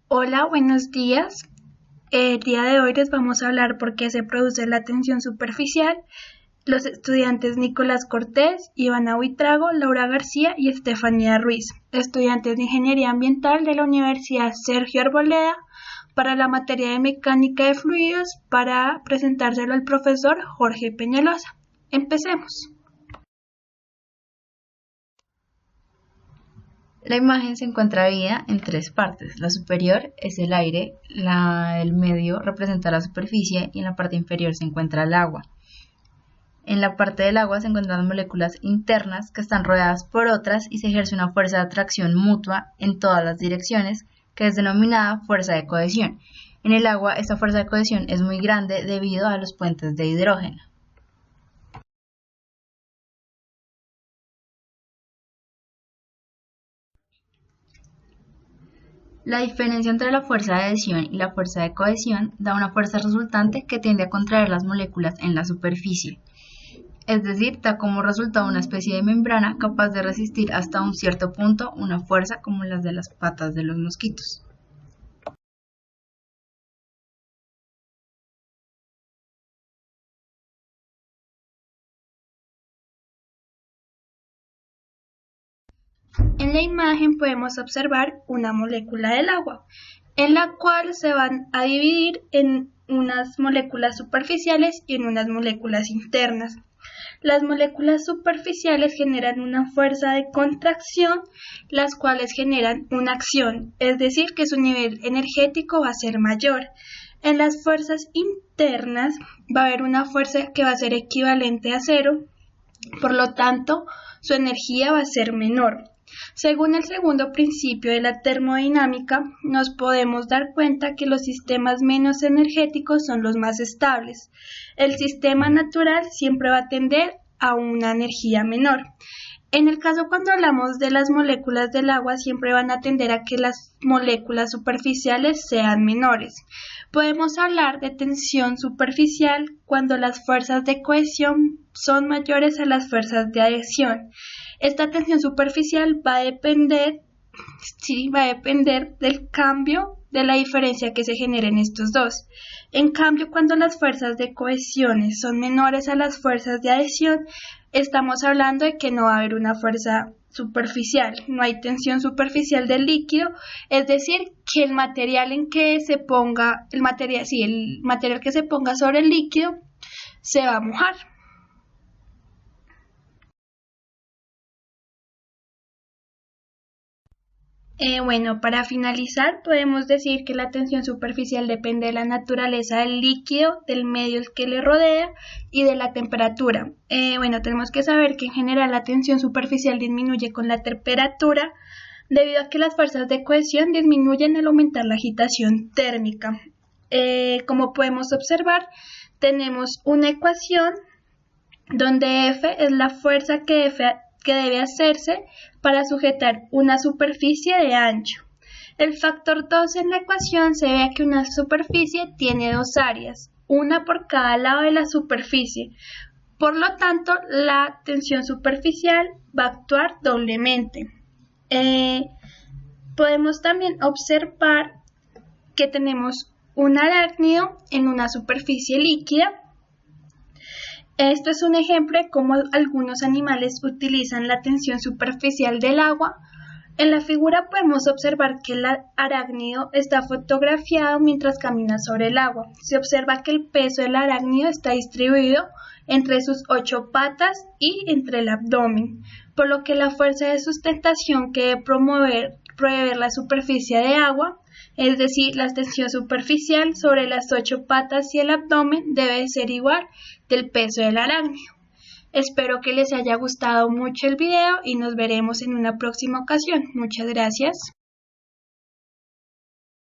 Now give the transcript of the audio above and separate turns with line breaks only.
Hola, buenos días. El día de hoy les vamos a hablar por qué se produce la tensión superficial. Los estudiantes Nicolás Cortés, Ivana Huitrago, Laura García y Estefanía Ruiz, estudiantes de Ingeniería Ambiental de la Universidad Sergio Arboleda, para la materia de Mecánica de Fluidos, para presentárselo al profesor Jorge Peñalosa. Empecemos.
La imagen se encuentra dividida en tres partes. La superior es el aire, el medio representa la superficie y en la parte inferior se encuentra el agua. En la parte del agua se encuentran las moléculas internas que están rodeadas por otras y se ejerce una fuerza de atracción mutua en todas las direcciones que es denominada fuerza de cohesión. En el agua esta fuerza de cohesión es muy grande debido a los puentes de hidrógeno. La diferencia entre la fuerza de adhesión y la fuerza de cohesión da una fuerza resultante que tiende a contraer las moléculas en la superficie. Es decir, da como resultado una especie de membrana capaz de resistir hasta un cierto punto una fuerza como las de las patas de los mosquitos.
En la imagen podemos observar una molécula del agua, en la cual se van a dividir en unas moléculas superficiales y en unas moléculas internas. Las moléculas superficiales generan una fuerza de contracción, las cuales generan una acción, es decir, que su nivel energético va a ser mayor. En las fuerzas internas va a haber una fuerza que va a ser equivalente a cero, por lo tanto, su energía va a ser menor. Según el segundo principio de la termodinámica, nos podemos dar cuenta que los sistemas menos energéticos son los más estables. El sistema natural siempre va a tender a una energía menor. En el caso cuando hablamos de las moléculas del agua, siempre van a tender a que las moléculas superficiales sean menores. Podemos hablar de tensión superficial cuando las fuerzas de cohesión son mayores a las fuerzas de adhesión. Esta tensión superficial va a depender del cambio de la diferencia que se genere en estos dos. En cambio, cuando las fuerzas de cohesión son menores a las fuerzas de adhesión, estamos hablando de que no va a haber una fuerza superficial, no hay tensión superficial del líquido, es decir, que el material que se ponga sobre el líquido se va a mojar. Para finalizar, podemos decir que la tensión superficial depende de la naturaleza del líquido, del medio que le rodea y de la temperatura. Tenemos que saber que en general la tensión superficial disminuye con la temperatura debido a que las fuerzas de cohesión disminuyen al aumentar la agitación térmica. Como podemos observar, tenemos una ecuación donde F es la fuerza que debe hacerse para sujetar una superficie de ancho. El factor 2 en la ecuación se ve que una superficie tiene dos áreas, una por cada lado de la superficie. Por lo tanto, la tensión superficial va a actuar doblemente. Podemos también observar que tenemos un arácnido en una superficie líquida. Esto es un ejemplo de cómo algunos animales utilizan la tensión superficial del agua. En la figura podemos observar que el arácnido está fotografiado mientras camina sobre el agua. Se observa que el peso del arácnido está distribuido entre sus 8 patas y entre el abdomen, por lo que la fuerza de sustentación que debe promover la superficie de agua, es decir, la tensión superficial sobre las 8 patas y el abdomen, debe ser igual del peso del arácnido. Espero que les haya gustado mucho el video y nos veremos en una próxima ocasión. Muchas gracias.